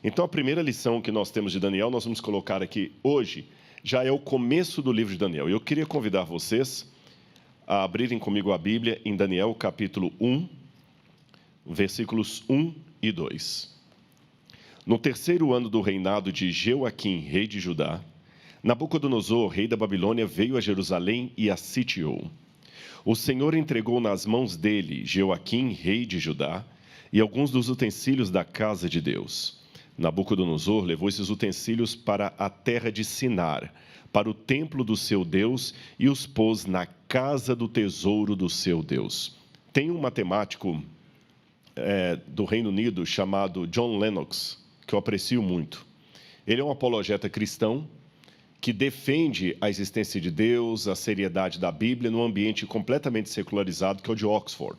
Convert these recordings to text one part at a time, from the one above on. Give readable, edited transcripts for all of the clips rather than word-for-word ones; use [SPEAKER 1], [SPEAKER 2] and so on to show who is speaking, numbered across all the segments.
[SPEAKER 1] Então, a primeira lição que nós temos de Daniel, nós vamos colocar aqui hoje, já é o começo do livro de Daniel. Eu queria convidar vocês a abrirem comigo a Bíblia em Daniel, capítulo 1, versículos 1 e 2. No terceiro ano do reinado de Jeoaquim, rei de Judá, Nabucodonosor, rei da Babilônia, veio a Jerusalém e a sitiou. O Senhor entregou nas mãos dele Jeoaquim, rei de Judá, e alguns dos utensílios da casa de Deus. Nabucodonosor levou esses utensílios para a terra de Sinar, para o templo do seu Deus, e os pôs na casa do tesouro do seu Deus. Tem um matemático do Reino Unido chamado John Lennox, que eu aprecio muito. Ele é um apologeta cristão que defende a existência de Deus, a seriedade da Bíblia, num ambiente completamente secularizado, que é o de Oxford,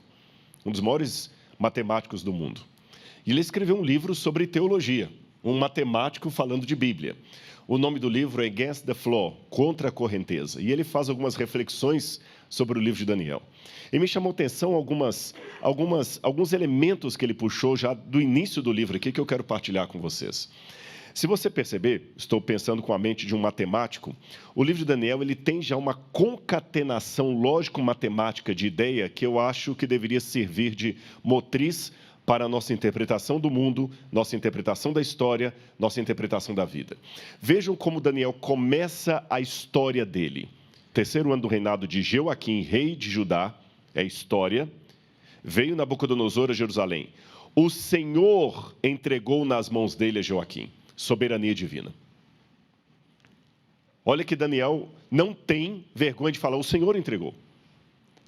[SPEAKER 1] um dos maiores matemáticos do mundo. E ele escreveu um livro sobre teologia, um matemático falando de Bíblia. O nome do livro é Against the Flow, Contra a Correnteza. E ele faz algumas reflexões sobre o livro de Daniel. E me chamou a atenção alguns elementos que ele puxou já do início do livro aqui, que eu quero partilhar com vocês. Se você perceber, estou pensando com a mente de um matemático, o livro de Daniel ele tem já uma concatenação lógico-matemática de ideia que eu acho que deveria servir de motriz para a nossa interpretação do mundo, nossa interpretação da história, nossa interpretação da vida. Vejam como Daniel começa a história dele. Terceiro ano do reinado de Jeoaquim, rei de Judá, é história. Veio Nabucodonosor a Jerusalém. O Senhor entregou nas mãos dele a Jeoaquim. Soberania divina. Olha que Daniel não tem vergonha de falar, o Senhor entregou.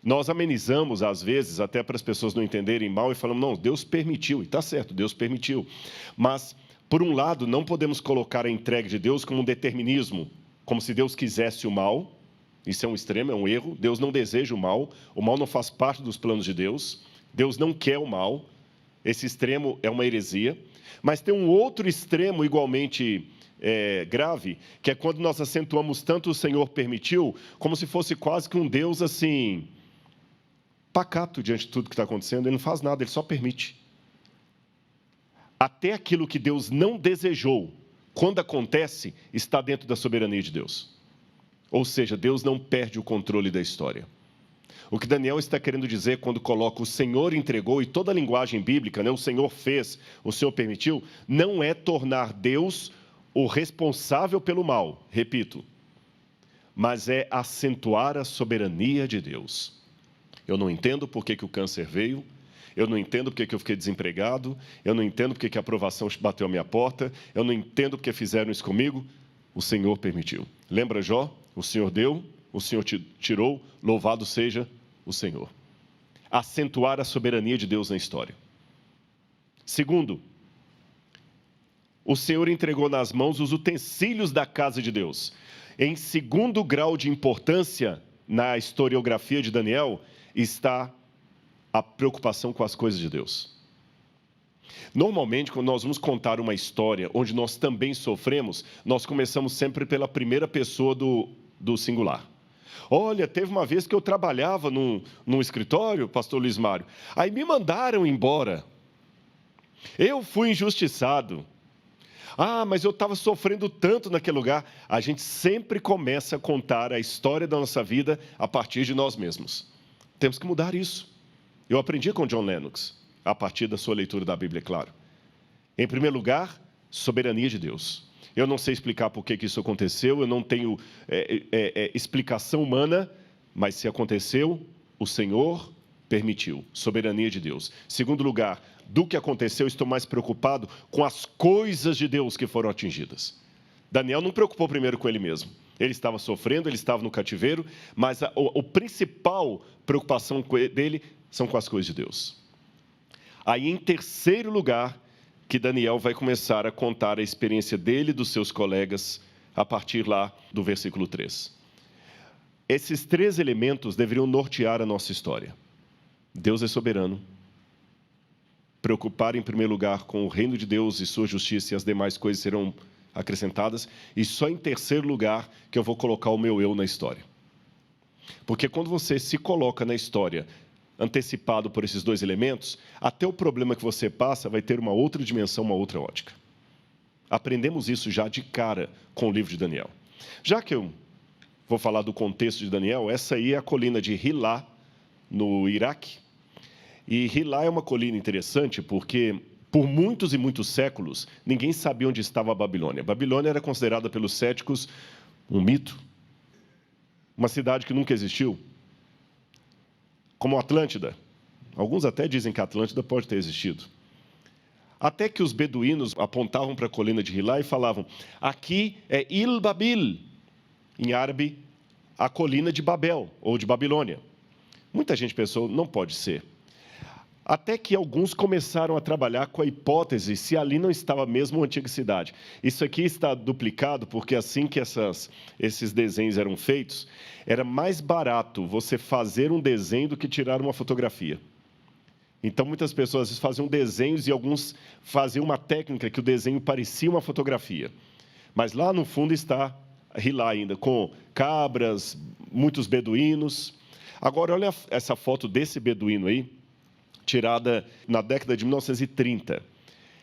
[SPEAKER 1] Nós amenizamos, às vezes, até para as pessoas não entenderem mal, e falamos, não, Deus permitiu, e está certo, Deus permitiu. Mas, por um lado, não podemos colocar a entrega de Deus como um determinismo, como se Deus quisesse o mal. Isso é um extremo, é um erro. Deus não deseja o mal não faz parte dos planos de Deus. Deus não quer o mal. Esse extremo é uma heresia. Mas tem um outro extremo igualmente grave, que é quando nós acentuamos tanto o Senhor permitiu, como se fosse quase que um Deus assim, pacato diante de tudo que está acontecendo. Ele não faz nada, ele só permite. Até aquilo que Deus não desejou, quando acontece, está dentro da soberania de Deus. Ou seja, Deus não perde o controle da história. O que Daniel está querendo dizer quando coloca o Senhor entregou, e toda a linguagem bíblica, o Senhor fez, o Senhor permitiu, não é tornar Deus o responsável pelo mal, repito, mas é acentuar a soberania de Deus. Eu não entendo por que o câncer veio, eu não entendo por que eu fiquei desempregado, eu não entendo por que a aprovação bateu à minha porta, eu não entendo por que fizeram isso comigo, o Senhor permitiu. Lembra Jó? O Senhor deu, o Senhor tirou, louvado seja o Senhor. Acentuar a soberania de Deus na história. Segundo, o Senhor entregou nas mãos os utensílios da casa de Deus. Em segundo grau de importância na historiografia de Daniel está a preocupação com as coisas de Deus. Normalmente, quando nós vamos contar uma história onde nós também sofremos, nós começamos sempre pela primeira pessoa do singular. Olha, teve uma vez que eu trabalhava num escritório, pastor Luiz Mário, aí me mandaram embora. Eu fui injustiçado. Ah, mas eu estava sofrendo tanto naquele lugar. A gente sempre começa a contar a história da nossa vida a partir de nós mesmos. Temos que mudar isso. Eu aprendi com John Lennox, a partir da sua leitura da Bíblia, é claro. Em primeiro lugar, soberania de Deus. Eu não sei explicar por que isso aconteceu, eu não tenho explicação humana, mas se aconteceu, o Senhor permitiu. Soberania de Deus. Segundo lugar, do que aconteceu, estou mais preocupado com as coisas de Deus que foram atingidas. Daniel não preocupou primeiro com ele mesmo. Ele estava sofrendo, ele estava no cativeiro, mas a principal preocupação dele são com as coisas de Deus. Aí, em terceiro lugar, que Daniel vai começar a contar a experiência dele e dos seus colegas a partir lá do versículo 3. Esses três elementos deveriam nortear a nossa história. Deus é soberano. Preocupar em primeiro lugar com o reino de Deus e sua justiça, e as demais coisas serão acrescentadas. E só em terceiro lugar que eu vou colocar o meu eu na história. Porque quando você se coloca na história antecipado por esses dois elementos, até o problema que você passa vai ter uma outra dimensão, uma outra ótica. Aprendemos isso já de cara com o livro de Daniel. Já que eu vou falar do contexto de Daniel, essa aí é a colina de Hilá, no Iraque. E Hilá é uma colina interessante porque, por muitos e muitos séculos, ninguém sabia onde estava a Babilônia. A Babilônia era considerada pelos céticos um mito, uma cidade que nunca existiu, como Atlântida. Alguns até dizem que a Atlântida pode ter existido. Até que os beduínos apontavam para a colina de Hilá e falavam: aqui é Il-Babil, em árabe, a colina de Babel, ou de Babilônia. Muita gente pensou, não pode ser. Até que alguns começaram a trabalhar com a hipótese se ali não estava mesmo uma antiga cidade. Isso aqui está duplicado porque assim que esses desenhos eram feitos, era mais barato você fazer um desenho do que tirar uma fotografia. Então, muitas pessoas às vezes faziam desenhos e alguns faziam uma técnica que o desenho parecia uma fotografia. Mas lá no fundo está Hilá ainda, com cabras, muitos beduínos. Agora, olha essa foto desse beduíno aí, tirada na década de 1930.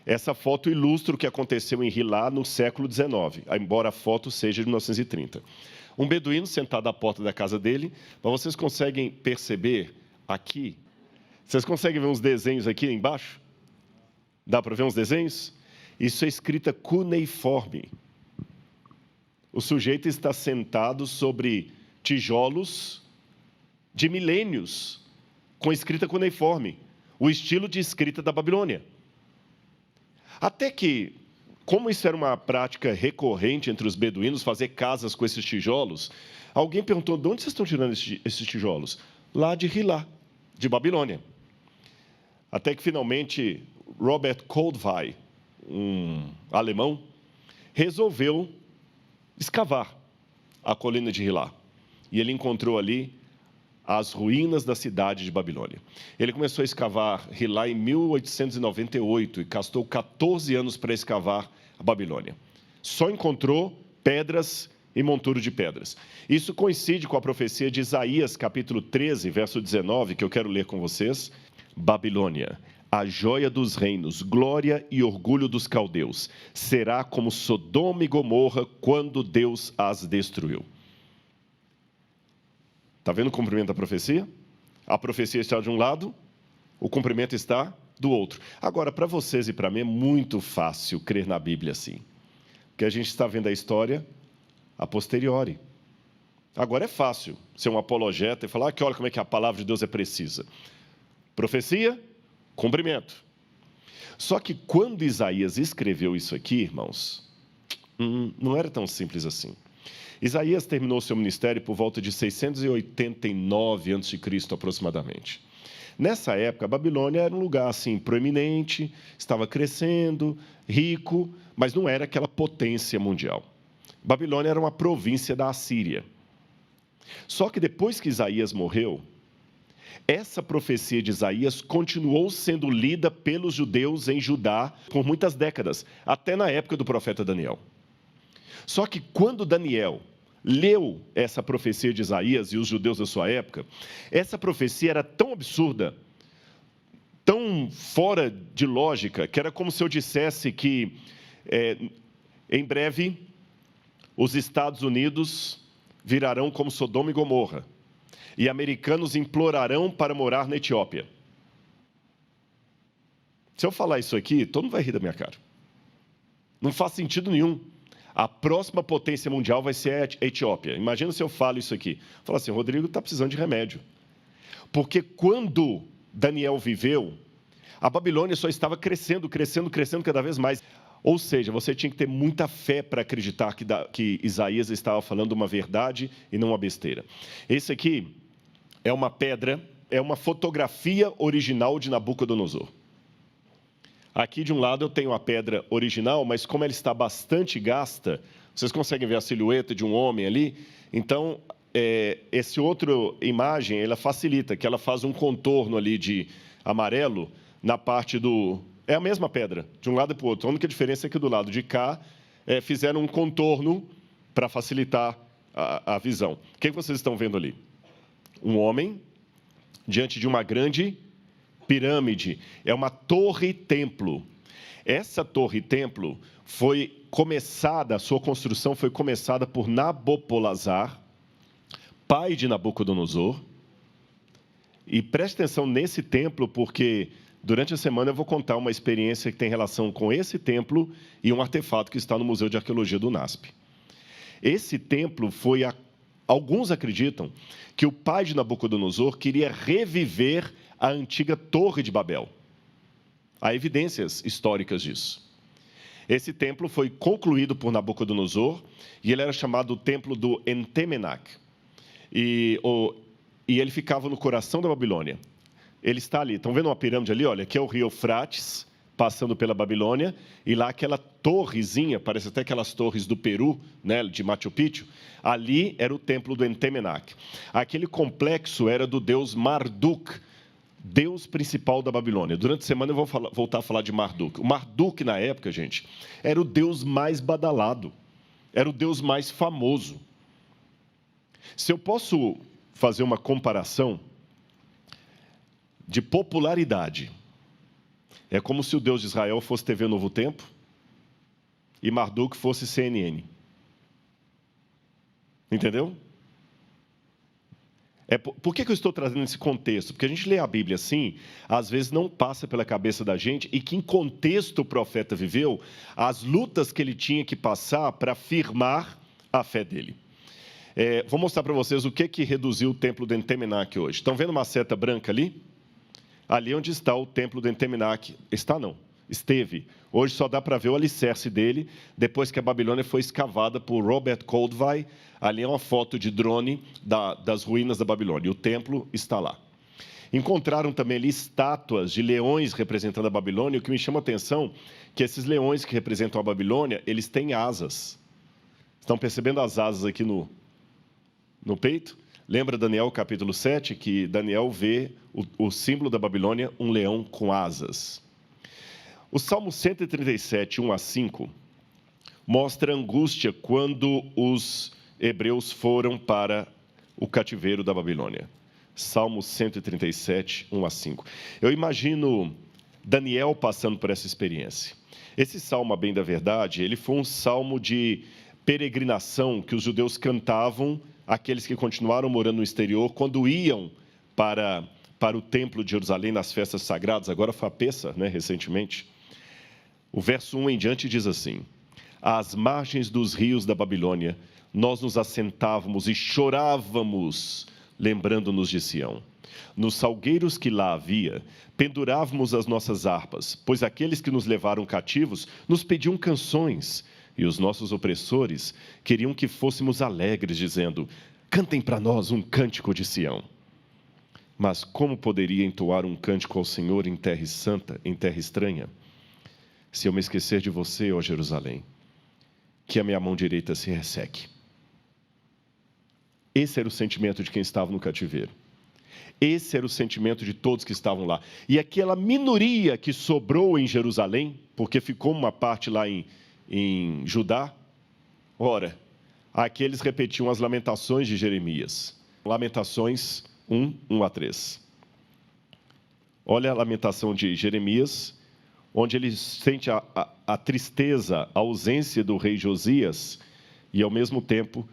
[SPEAKER 1] Essa foto ilustra o que aconteceu em Hilá no século XIX, embora a foto seja de 1930. Um beduíno sentado à porta da casa dele, mas vocês conseguem perceber aqui. Vocês conseguem ver uns desenhos aqui embaixo? Dá para ver uns desenhos? Isso é escrita cuneiforme. O sujeito está sentado sobre tijolos de milênios, com escrita cuneiforme, o estilo de escrita da Babilônia. Até que, como isso era uma prática recorrente entre os beduínos, fazer casas com esses tijolos, alguém perguntou: de onde vocês estão tirando esses tijolos? Lá de Hilá, de Babilônia. Até que, finalmente, Robert Koldewey, um alemão, resolveu escavar a colina de Hilá. E ele encontrou ali as ruínas da cidade de Babilônia. Ele começou a escavar Hilá em 1898 e gastou 14 anos para escavar a Babilônia. Só encontrou pedras e monturo de pedras. Isso coincide com a profecia de Isaías, capítulo 13, verso 19, que eu quero ler com vocês. Babilônia, a joia dos reinos, glória e orgulho dos caldeus, será como Sodoma e Gomorra quando Deus as destruiu. Está vendo o cumprimento da profecia? A profecia está de um lado, o cumprimento está do outro. Agora, para vocês e para mim é muito fácil crer na Bíblia assim, porque a gente está vendo a história a posteriori. Agora é fácil ser um apologeta e falar que olha como é que a palavra de Deus é precisa. Profecia, cumprimento. Só que quando Isaías escreveu isso aqui, irmãos, não era tão simples assim. Isaías terminou seu ministério por volta de 689 a.C., aproximadamente. Nessa época, a Babilônia era um lugar assim proeminente, estava crescendo, rico, mas não era aquela potência mundial. Babilônia era uma província da Assíria. Só que depois que Isaías morreu, essa profecia de Isaías continuou sendo lida pelos judeus em Judá por muitas décadas, até na época do profeta Daniel. Só que quando Daniel leu essa profecia de Isaías e os judeus da sua época, essa profecia era tão absurda, tão fora de lógica, que era como se eu dissesse que, em breve, os Estados Unidos virarão como Sodoma e Gomorra, e americanos implorarão para morar na Etiópia. Se eu falar isso aqui, todo mundo vai rir da minha cara. Não faz sentido nenhum. A próxima potência mundial vai ser a Etiópia. Imagina se eu falo isso aqui. Falo assim, Rodrigo está precisando de remédio. Porque quando Daniel viveu, a Babilônia só estava crescendo, crescendo, crescendo cada vez mais. Ou seja, você tinha que ter muita fé para acreditar que Isaías estava falando uma verdade e não uma besteira. Esse aqui é uma pedra, é uma fotografia original de Nabucodonosor. Aqui de um lado eu tenho a pedra original, mas como ela está bastante gasta, vocês conseguem ver a silhueta de um homem ali? Então, essa outra imagem, ela facilita, que ela faz um contorno ali de amarelo na parte do... É a mesma pedra, de um lado e para o outro. A única diferença é que do lado de cá fizeram um contorno para facilitar a visão. O que vocês estão vendo ali? Um homem diante de uma grande pirâmide. É uma torre-templo. Essa torre-templo foi começada, a sua construção foi começada por Nabopolassar, pai de Nabucodonosor. E preste atenção nesse templo, porque durante a semana eu vou contar uma experiência que tem relação com esse templo e um artefato que está no Museu de Arqueologia do NASP. Esse templo foi, alguns acreditam, que o pai de Nabucodonosor queria reviver a antiga Torre de Babel. Há evidências históricas disso. Esse templo foi concluído por Nabucodonosor e ele era chamado o Templo do Entemenac. E ele ficava no coração da Babilônia. Ele está ali, estão vendo uma pirâmide ali? Olha, aqui é o rio Eufrates, passando pela Babilônia, e lá aquela torrezinha, parece até aquelas torres do Peru, né, de Machu Picchu, ali era o templo do Entemenac. Aquele complexo era do deus Marduk, deus principal da Babilônia. Durante a semana eu vou voltar a falar de Marduk. O Marduk, na época, gente, era o deus mais badalado, era o deus mais famoso. Se eu posso fazer uma comparação de popularidade, é como se o Deus de Israel fosse TV Novo Tempo e Marduk fosse CNN. Entendeu? Por que eu estou trazendo esse contexto? Porque a gente lê a Bíblia assim, às vezes não passa pela cabeça da gente e que em contexto o profeta viveu, as lutas que ele tinha que passar para firmar a fé dele. Vou mostrar para vocês o que reduziu o templo do Entemenac hoje. Estão vendo uma seta branca ali? Ali onde está o templo do Entemenac. Está não, esteve. Hoje só dá para ver o alicerce dele, depois que a Babilônia foi escavada por Robert Koldewey. Ali é uma foto de drone das ruínas da Babilônia. O templo está lá. Encontraram também ali estátuas de leões representando a Babilônia. O que me chama a atenção é que esses leões que representam a Babilônia, eles têm asas. Estão percebendo as asas aqui no peito? Lembra Daniel capítulo 7, que Daniel vê o símbolo da Babilônia, um leão com asas. O Salmo 137, 1 a 5, mostra a angústia quando os hebreus foram para o cativeiro da Babilônia. Salmo 137, 1 a 5. Eu imagino Daniel passando por essa experiência. Esse salmo, a bem da verdade, ele foi um salmo de peregrinação que os judeus cantavam, aqueles que continuaram morando no exterior, quando iam para o templo de Jerusalém nas festas sagradas, agora foi a Pêssar, né, recentemente. O verso 1 em diante diz assim: às margens dos rios da Babilônia, nós nos assentávamos e chorávamos, lembrando-nos de Sião. Nos salgueiros que lá havia, pendurávamos as nossas harpas, pois aqueles que nos levaram cativos nos pediam canções, e os nossos opressores queriam que fôssemos alegres, dizendo: cantem para nós um cântico de Sião. Mas como poderia entoar um cântico ao Senhor em terra santa, em terra estranha? Se eu me esquecer de você, ó Jerusalém, que a minha mão direita se resseque. Esse era o sentimento de quem estava no cativeiro. Esse era o sentimento de todos que estavam lá. E aquela minoria que sobrou em Jerusalém, porque ficou uma parte lá em Judá, ora, aqueles repetiam as lamentações de Jeremias. Lamentações 1, 1 a 3. Olha a lamentação de Jeremias, onde ele sente a tristeza, a ausência do rei Josias, e ao mesmo tempo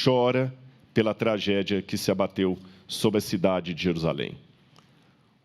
[SPEAKER 1] chora pela tragédia que se abateu sobre a cidade de Jerusalém.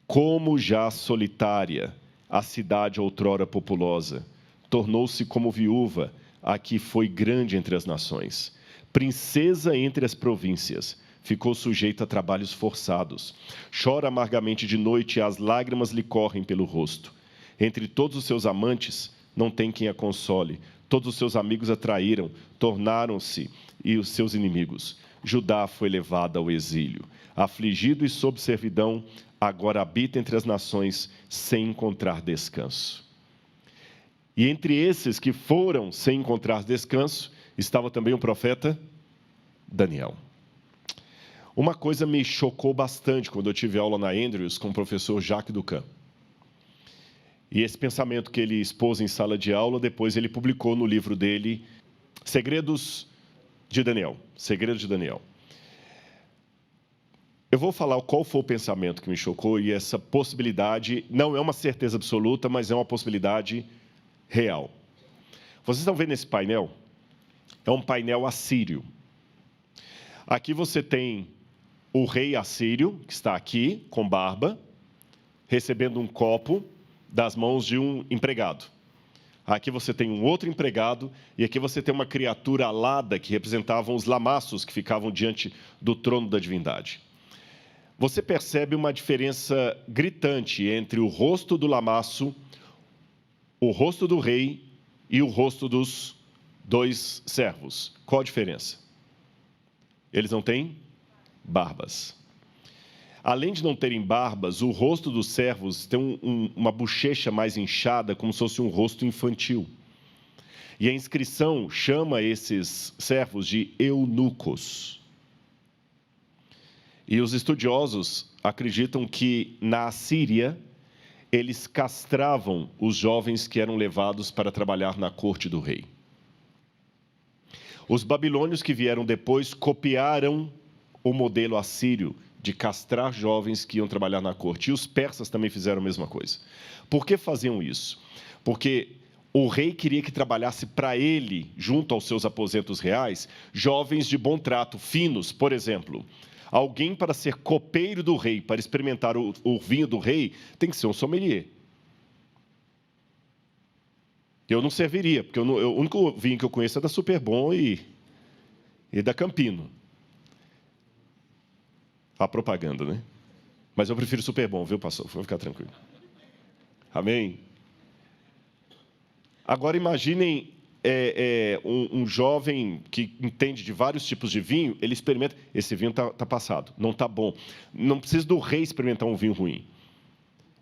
[SPEAKER 1] Como já solitária, a cidade outrora populosa, tornou-se como viúva, a que foi grande entre as nações. Princesa entre as províncias, ficou sujeita a trabalhos forçados. Chora amargamente de noite e as lágrimas lhe correm pelo rosto. Entre todos os seus amantes, não tem quem a console. Todos os seus amigos a traíram, tornaram-se e os seus inimigos. Judá foi levado ao exílio. Afligido e sob servidão, agora habita entre as nações sem encontrar descanso. E entre esses que foram sem encontrar descanso, estava também o profeta Daniel. Uma coisa me chocou bastante quando eu tive aula na Andrews com o professor Jacques Ducan. E esse pensamento que ele expôs em sala de aula, depois ele publicou no livro dele, Segredos de Daniel. Segredos de Daniel. Eu vou falar qual foi o pensamento que me chocou, e essa possibilidade não é uma certeza absoluta, mas é uma possibilidade real. Vocês estão vendo esse painel? É um painel assírio. Aqui você tem o rei assírio, que está aqui, com barba, recebendo um copo das mãos de um empregado. Aqui você tem um outro empregado, e aqui você tem uma criatura alada, que representavam os lamaços que ficavam diante do trono da divindade. Você percebe uma diferença gritante entre o rosto do lamaço, o rosto do rei e o rosto dos dois servos. Qual a diferença? Eles não têm barbas. Além de não terem barbas, o rosto dos servos tem uma bochecha mais inchada, como se fosse um rosto infantil. E a inscrição chama esses servos de eunucos. E os estudiosos acreditam que, na Assíria, eles castravam os jovens que eram levados para trabalhar na corte do rei. Os babilônios que vieram depois copiaram o modelo assírio de castrar jovens que iam trabalhar na corte. E os persas também fizeram a mesma coisa. Por que faziam isso? Porque o rei queria que trabalhasse para ele, junto aos seus aposentos reais, jovens de bom trato, finos, por exemplo. Alguém para ser copeiro do rei, para experimentar o vinho do rei, tem que ser um sommelier. Eu não serviria, porque o único vinho que eu conheço é da Superbom e da Campino. A propaganda, né? Mas eu prefiro Superbom, viu, pastor? Vou ficar tranquilo. Amém? Agora imaginem um jovem que entende de vários tipos de vinho, ele experimenta, esse vinho está passado, não está bom. Não precisa do rei experimentar um vinho ruim.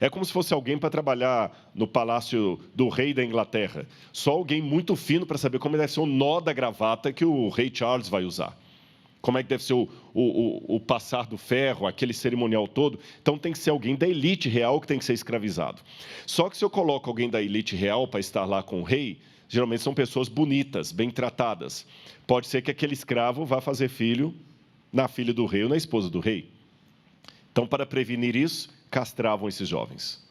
[SPEAKER 1] É como se fosse alguém para trabalhar no palácio do rei da Inglaterra. Só alguém muito fino para saber como deve ser o nó da gravata que o rei Charles vai usar. Como é que deve ser o passar do ferro, aquele cerimonial todo. Então, tem que ser alguém da elite real que tem que ser escravizado. Só que se eu coloco alguém da elite real para estar lá com o rei, geralmente são pessoas bonitas, bem tratadas. Pode ser que aquele escravo vá fazer filho na filha do rei ou na esposa do rei. Então, para prevenir isso, castravam esses jovens.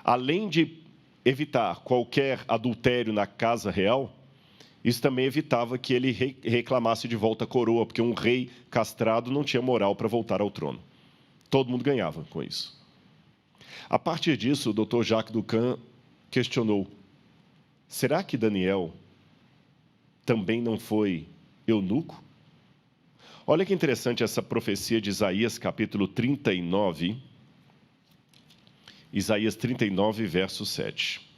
[SPEAKER 1] Além de evitar qualquer adultério na casa real, isso também evitava que ele reclamasse de volta a coroa, porque um rei castrado não tinha moral para voltar ao trono. Todo mundo ganhava com isso. A partir disso, o Dr. Jacques Ducan questionou: será que Daniel também não foi eunuco? Olha que interessante essa profecia de Isaías, capítulo 39. Isaías 39, verso 7.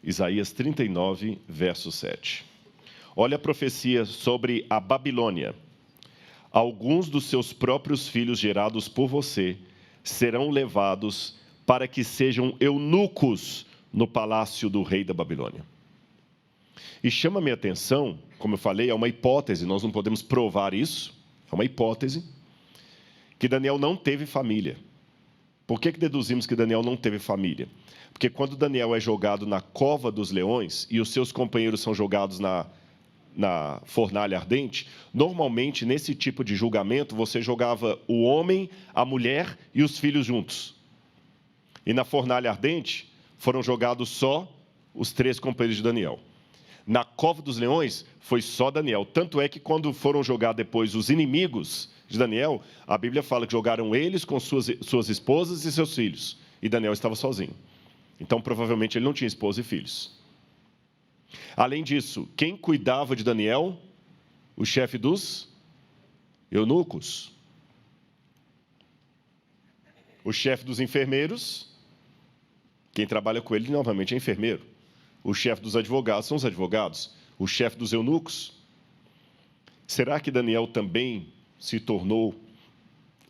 [SPEAKER 1] Isaías 39, verso 7. Olha a profecia sobre a Babilônia. Alguns dos seus próprios filhos gerados por você serão levados para que sejam eunucos no palácio do rei da Babilônia. E chama minha atenção, como eu falei, é uma hipótese, nós não podemos provar isso, é uma hipótese, que Daniel não teve família. Por que deduzimos que Daniel não teve família? Porque quando Daniel é jogado na cova dos leões e os seus companheiros são jogados na fornalha ardente, normalmente, nesse tipo de julgamento, você jogava o homem, a mulher e os filhos juntos. E na fornalha ardente, foram jogados só os 3 companheiros de Daniel. Na cova dos leões, foi só Daniel. Tanto é que quando foram jogar depois os inimigos de Daniel, a Bíblia fala que jogaram eles com suas esposas e seus filhos. E Daniel estava sozinho. Então, provavelmente, ele não tinha esposa e filhos. Além disso, quem cuidava de Daniel? O chefe dos eunucos. O chefe dos enfermeiros. Quem trabalha com ele, novamente, é enfermeiro. O chefe dos advogados são os advogados. O chefe dos eunucos. Será que Daniel também se tornou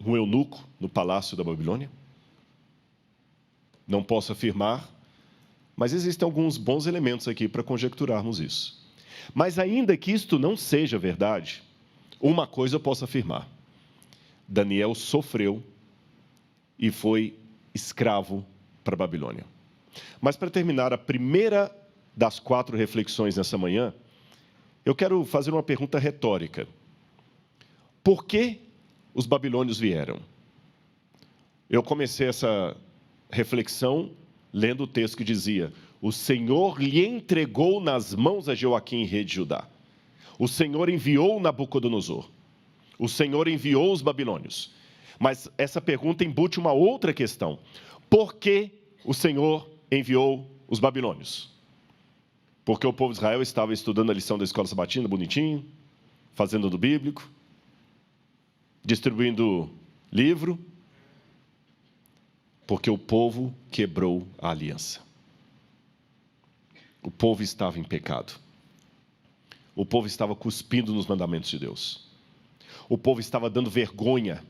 [SPEAKER 1] um eunuco no palácio da Babilônia? Não posso afirmar, mas existem alguns bons elementos aqui para conjecturarmos isso. Mas ainda que isto não seja verdade, uma coisa eu posso afirmar: Daniel sofreu e foi escravo para a Babilônia. Mas para terminar a primeira das 4 reflexões nessa manhã, eu quero fazer uma pergunta retórica. Por que os babilônios vieram? Eu comecei essa reflexão lendo o texto que dizia: o Senhor lhe entregou nas mãos a Joaquim, rei de Judá. O Senhor enviou Nabucodonosor. O Senhor enviou os babilônios. Mas essa pergunta embute uma outra questão. Por que o Senhor enviou os babilônios? Porque o povo de Israel estava estudando a lição da escola sabatina, bonitinho, fazendo do bíblico, distribuindo livro, porque o povo quebrou a aliança. O povo estava em pecado. O povo estava cuspindo nos mandamentos de Deus. O povo estava dando vergonha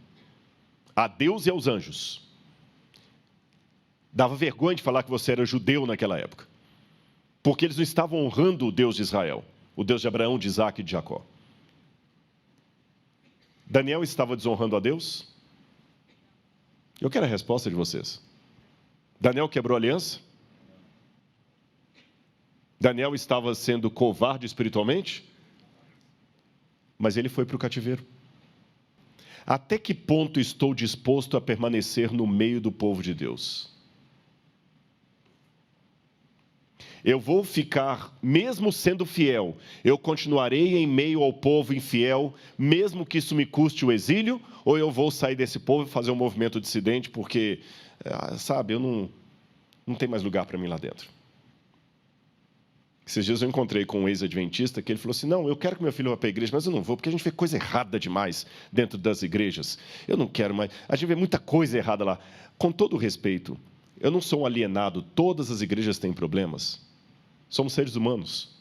[SPEAKER 1] a Deus e aos anjos. Dava vergonha de falar que você era judeu naquela época, porque eles não estavam honrando o Deus de Israel, o Deus de Abraão, de Isaac e de Jacó. Daniel estava desonrando a Deus? Eu quero a resposta de vocês. Daniel quebrou a aliança? Daniel estava sendo covarde espiritualmente? Mas ele foi para o cativeiro. Até que ponto estou disposto a permanecer no meio do povo de Deus? Eu vou ficar, mesmo sendo fiel, eu continuarei em meio ao povo infiel, mesmo que isso me custe o exílio, ou eu vou sair desse povo e fazer um movimento dissidente, porque, sabe, eu não tem mais lugar para mim lá dentro. Esses dias eu encontrei com um ex-adventista que ele falou assim: não, eu quero que meu filho vá para a igreja, mas eu não vou, porque a gente vê coisa errada demais dentro das igrejas. Eu não quero mais, a gente vê muita coisa errada lá. Com todo o respeito, eu não sou um alienado, todas as igrejas têm problemas. Somos seres humanos.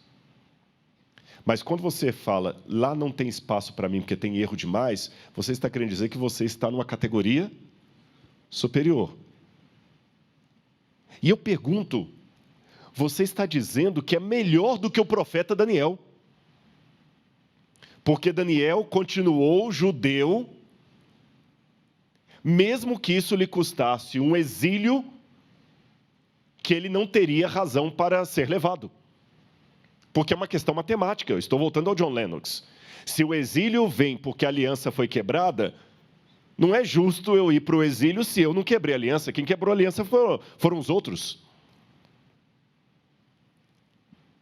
[SPEAKER 1] Mas quando você fala, lá não tem espaço para mim porque tem erro demais, você está querendo dizer que você está numa categoria superior. E eu pergunto, você está dizendo que é melhor do que o profeta Daniel? Porque Daniel continuou judeu, mesmo que isso lhe custasse um exílio que ele não teria razão para ser levado. Porque é uma questão matemática. Eu estou voltando ao John Lennox. Se o exílio vem porque a aliança foi quebrada, não é justo eu ir para o exílio se eu não quebrei a aliança. Quem quebrou a aliança foram os outros.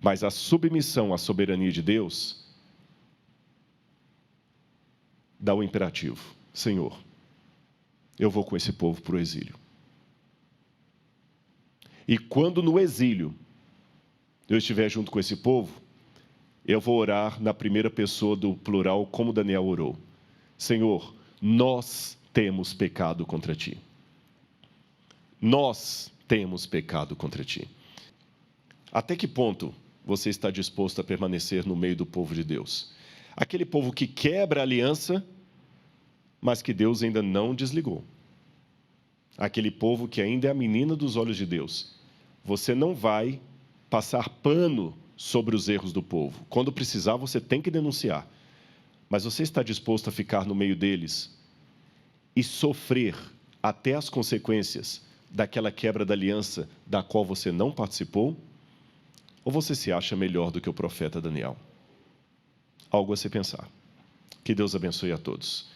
[SPEAKER 1] Mas a submissão à soberania de Deus dá o imperativo: Senhor, eu vou com esse povo para o exílio. E quando no exílio eu estiver junto com esse povo, eu vou orar na primeira pessoa do plural, como Daniel orou: Senhor, nós temos pecado contra Ti. Nós temos pecado contra Ti. Até que ponto você está disposto a permanecer no meio do povo de Deus? Aquele povo que quebra a aliança, mas que Deus ainda não desligou. Aquele povo que ainda é a menina dos olhos de Deus. Você não vai passar pano sobre os erros do povo. Quando precisar, você tem que denunciar. Mas você está disposto a ficar no meio deles e sofrer até as consequências daquela quebra da aliança da qual você não participou? Ou você se acha melhor do que o profeta Daniel? Algo a se pensar. Que Deus abençoe a todos.